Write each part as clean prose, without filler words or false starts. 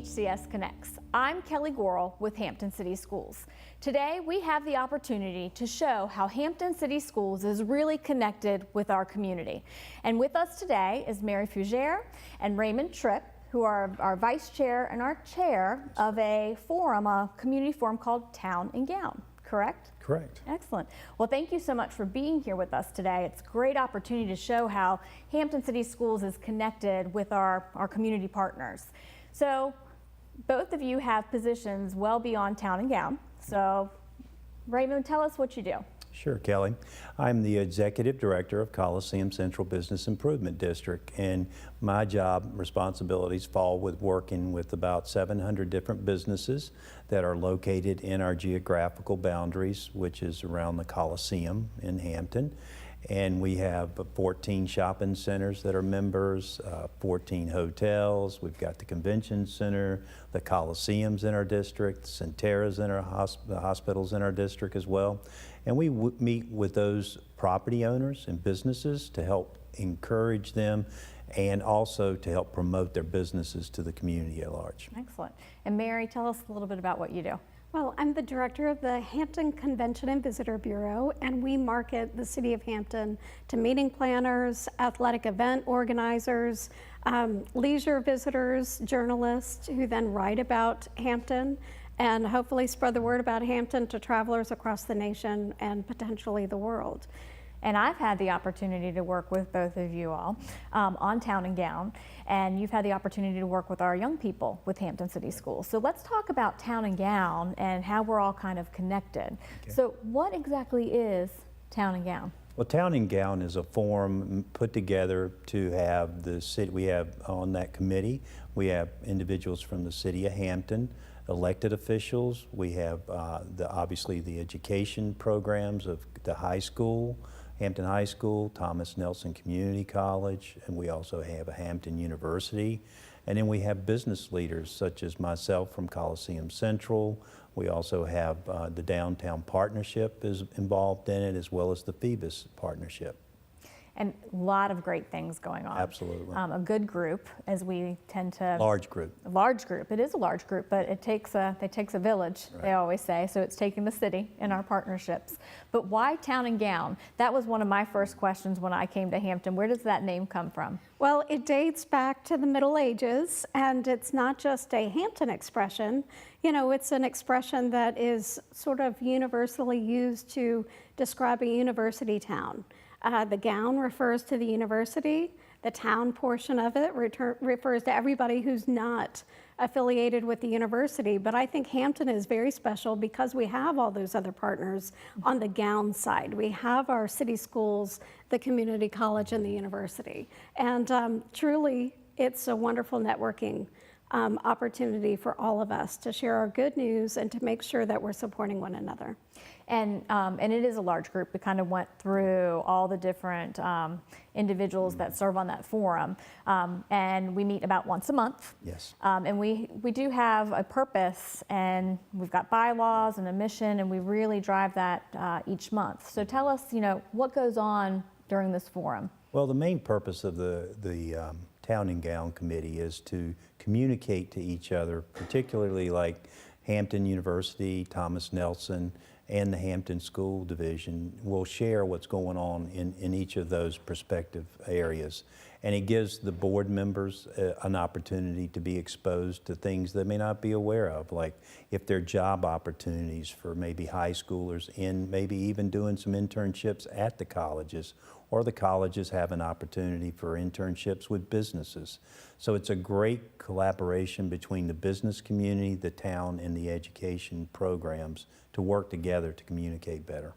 HCS Connects. I'm Kelly Gorel with Hampton City Schools. Today we have the opportunity to show how Hampton City Schools is really connected with our community. And with us today is Mary Fougere and Raymond Tripp, who are our vice chair and our chair of a forum, a community forum called Town and Gown, correct? Correct. Excellent. Well, thank you so much for being here with us today. It's a great opportunity to show how Hampton City Schools is connected with our community partners. So both of you have positions well beyond Town and Gown. So Raymond, tell us what you do. Sure, Kelly. I'm the Executive Director of Coliseum Central Business Improvement District, and my job responsibilities fall with working with about 700 different businesses that are located in our geographical boundaries, which is around the Coliseum in Hampton. And we have 14 shopping centers that are members, 14 hotels. We've got the convention center, the Coliseums in our district, Centera's in our hospitals in our district as well. And we meet with those property owners and businesses to help encourage them and also to help promote their businesses to the community at large. Excellent. And Mary, tell us a little bit about what you do. Well, I'm the director of the Hampton Convention and Visitor Bureau, and we market the City of Hampton to meeting planners, athletic event organizers, leisure visitors, journalists who then write about Hampton and hopefully spread the word about Hampton to travelers across the nation and potentially the world. And I've had the opportunity to work with both of you all on Town and Gown, and you've had the opportunity to work with our young people with Hampton City Schools. So let's talk about Town and Gown and how we're all kind of connected. Okay. So what exactly is Town and Gown? Well, Town and Gown is a forum put together to have the city. We have on that committee, we have individuals from the City of Hampton, elected officials. We have obviously the education programs of the high school, Hampton High School, Thomas Nelson Community College, and we also have a Hampton University. And then we have business leaders such as myself from Coliseum Central. We also have the Downtown Partnership is involved in it, as well as the Phoebus Partnership. And a lot of great things going on. Absolutely. A good group, as we tend to. Large group. A large group. It is a large group, but it takes a village, right. They always say. So it's taking the city in our partnerships. But why Town and Gown? That was one of my first questions when I came to Hampton. Where does that name come from? Well, it dates back to the Middle Ages, and it's not just a Hampton expression. You know, it's an expression that is sort of universally used to describe a university town. The gown refers to the university. The town portion of it refers to everybody who's not affiliated with the university. But I think Hampton is very special because we have all those other partners on the gown side. We have our city schools, the community college, and the university. And truly, it's a wonderful networking opportunity for all of us to share our good news and to make sure that we're supporting one another. And it is a large group. We kind of went through all the different individuals that serve on that forum. And we meet about once a month. Yes. And we do have a purpose, and we've got bylaws and a mission, and we really drive that each month. So tell us, you know, what goes on during this forum? Well, the main purpose of the Town and Gown Committee is to communicate to each other, particularly like Hampton University, Thomas Nelson, and the Hampton School Division will share what's going on in each of those prospective areas. And it gives the board members an opportunity to be exposed to things they may not be aware of, like if there are job opportunities for maybe high schoolers in maybe even doing some internships at the colleges, or the colleges have an opportunity for internships with businesses. So it's a great collaboration between the business community, the town, and the education programs to work together to communicate better.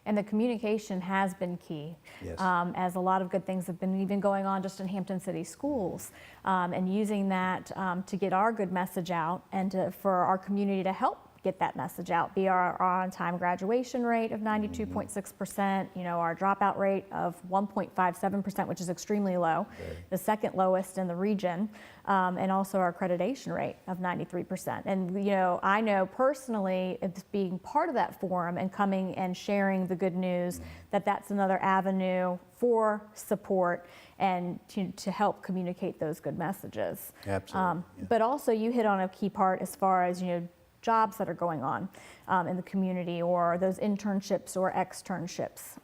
And the communication has been key, yes. As a lot of good things have been even going on just in Hampton City Schools, and using that to get our good message out and for our community to help get that message out, be our on-time graduation rate of 92.6%, our dropout rate of 1.57%, which is extremely low, the second lowest in the region, and also our accreditation rate of 93%. And I know personally, it's being part of that forum and coming and sharing the good news, that's another avenue for support and to help communicate those good messages. Absolutely. Yeah. But also you hit on a key part as far as jobs that are going on in the community, or those internships or externships.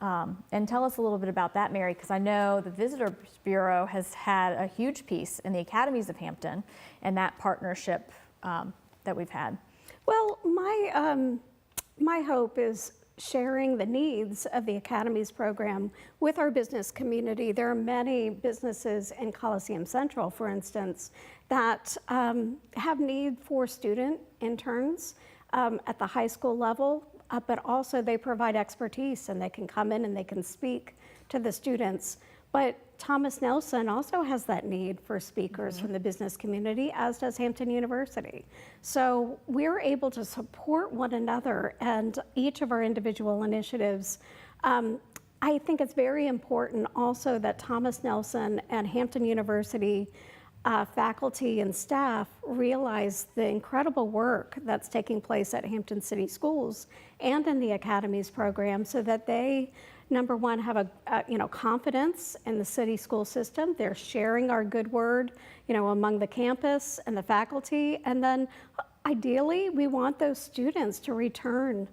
And tell us a little bit about that, Mary, because I know the Visitors Bureau has had a huge piece in the Academies of Hampton and that partnership that we've had. Well, my hope is sharing the needs of the Academies program with our business community. There are many businesses in Coliseum Central, for instance, that have need for student interns at the high school level, but also they provide expertise and they can come in and they can speak to the students. But Thomas Nelson also has that need for speakers from the business community, as does Hampton University. So we're able to support one another and each of our individual initiatives. I think it's very important also that Thomas Nelson and Hampton University faculty and staff realize the incredible work that's taking place at Hampton City Schools and in the Academies program, so that they, number one, have a confidence in the city school system. They're sharing our good word, among the campus and the faculty. And then ideally, we want those students to return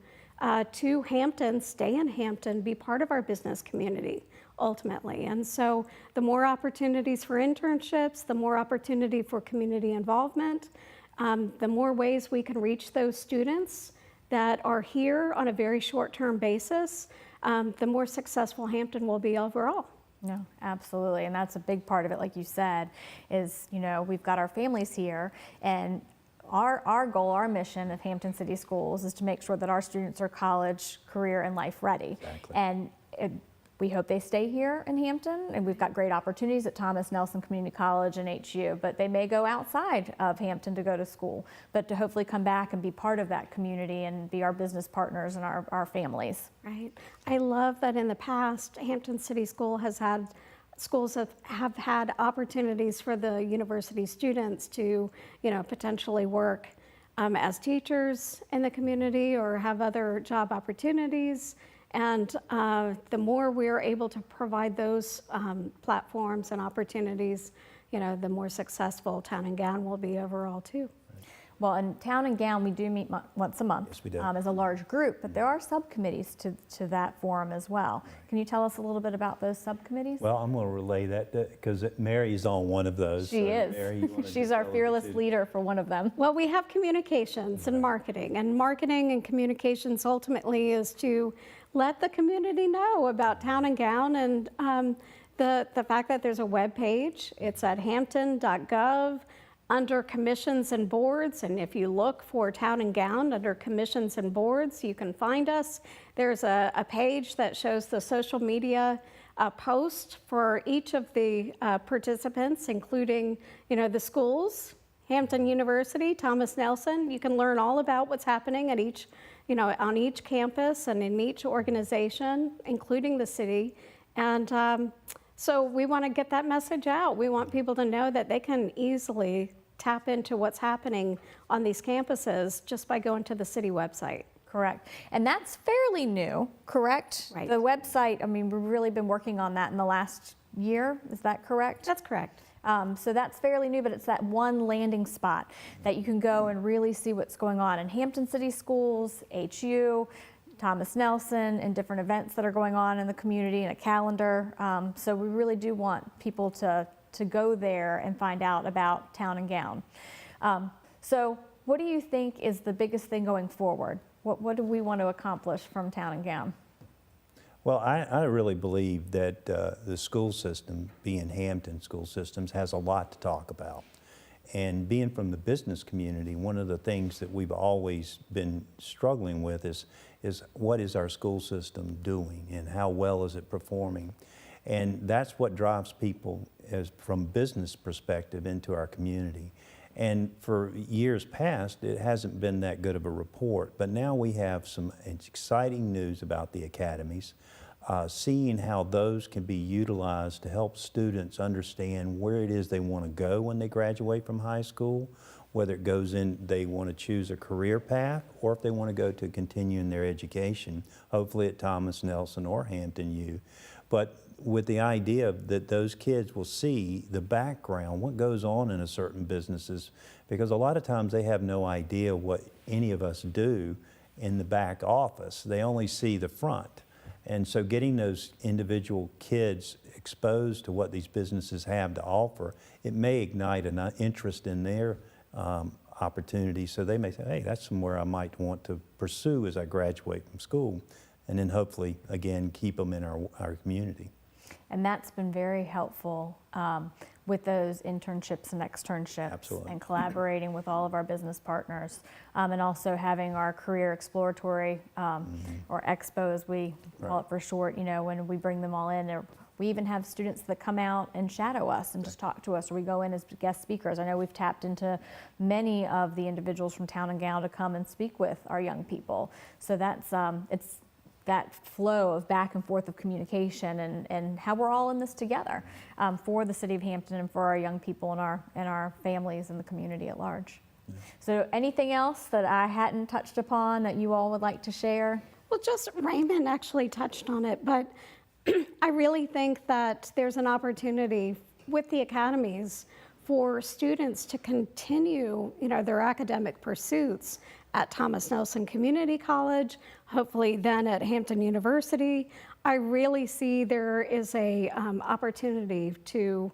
to Hampton, stay in Hampton, be part of our business community ultimately. And so the more opportunities for internships, the more opportunity for community involvement, the more ways we can reach those students that are here on a very short-term basis, the more successful Hampton will be overall. No, absolutely. And that's a big part of it, like you said, is, we've got our families here, and our goal, our mission of Hampton City Schools is to make sure that our students are college, career, and life ready. Exactly. And we hope they stay here in Hampton, and we've got great opportunities at Thomas Nelson Community College and HU, but they may go outside of Hampton to go to school, but to hopefully come back and be part of that community and be our business partners and our families. Right. I love that in the past, Hampton City School has had schools have had opportunities for the university students to, potentially work as teachers in the community or have other job opportunities. And the more we're able to provide those platforms and opportunities, the more successful Town and Gown will be overall too. Well, in Town and Gown, we do meet once a month. Yes, we do. As a large group, but there are subcommittees to that forum as well. Can you tell us a little bit about those subcommittees? Well, I'm going to relay that because Mary's on one of those. She so is. Mary, you wanna She's just our tell fearless us leader for one of them. Well, we have communications and marketing and communications ultimately is to let the community know about Town and Gown and the fact that there's a web page. It's at hampton.gov under commissions and boards. And if you look for Town and Gown under commissions and boards, you can find us. There's a page that shows the social media post for each of the participants, including, the schools, Hampton University, Thomas Nelson. You can learn all about what's happening at each, on each campus and in each organization, including the city. And so we want to get that message out. We want people to know that they can easily tap into what's happening on these campuses just by going to the city website. Correct. And that's fairly new, correct? Right. The website, we've really been working on that in the last year. Is that correct? That's correct. So that's fairly new, but it's that one landing spot that you can go and really see what's going on in Hampton City Schools, HU, Thomas Nelson, and different events that are going on in the community, and a calendar. So we really do want people to go there and find out about Town and Gown. So what do you think is the biggest thing going forward? What do we want to accomplish from Town and Gown? Well, I really believe that the school system, being Hampton School Systems, has a lot to talk about. And being from the business community, one of the things that we've always been struggling with is what is our school system doing and how well is it performing? And that's what drives people from business perspective into our community. And for years past, it hasn't been that good of a report. But now we have some exciting news about the academies, seeing how those can be utilized to help students understand where it is they want to go when they graduate from high school, whether it goes in, they want to choose a career path, or if they want to go to continue in their education, hopefully at Thomas Nelson or Hampton U. But with the idea that those kids will see the background, what goes on in a certain businesses, because a lot of times they have no idea what any of us do in the back office. They only see the front. And so getting those individual kids exposed to what these businesses have to offer, it may ignite an interest in their opportunity. So they may say, hey, that's somewhere I might want to pursue as I graduate from school. And then hopefully, again, keep them in our community. And that's been very helpful with those internships and externships. Absolutely. And collaborating with all of our business partners, and also having our career exploratory or expo, as we call it for short, when we bring them all in. We even have students that come out and shadow us and just talk to us, or we go in as guest speakers. I know we've tapped into many of the individuals from Town and Gown to come and speak with our young people. So that's it's that flow of back and forth of communication and how we're all in this together for the City of Hampton and for our young people and our families and the community at large. Yeah. So anything else that I hadn't touched upon that you all would like to share? Well, just Raymond actually touched on it, but I really think that there's an opportunity with the academies for students to continue, their academic pursuits at Thomas Nelson Community College, hopefully then at Hampton University. I really see there is a opportunity to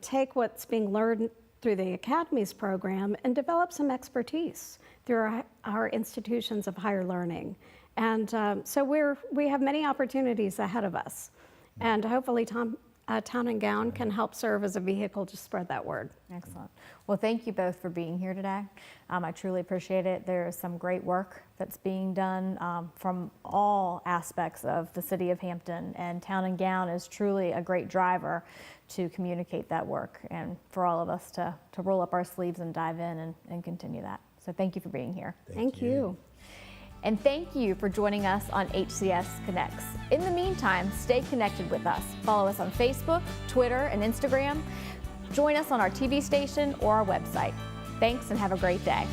take what's being learned through the academies program and develop some expertise through our institutions of higher learning. And so we have many opportunities ahead of us. And hopefully Town and Gown can help serve as a vehicle to spread that word. Excellent. Well, thank you both for being here today. I truly appreciate it. There is some great work that's being done from all aspects of the City of Hampton, and Town and Gown is truly a great driver to communicate that work and for all of us to roll up our sleeves and dive in and continue that. So thank you for being here. Thank you. And thank you for joining us on HCS Connects. In the meantime, stay connected with us. Follow us on Facebook, Twitter, and Instagram. Join us on our TV station or our website. Thanks and have a great day.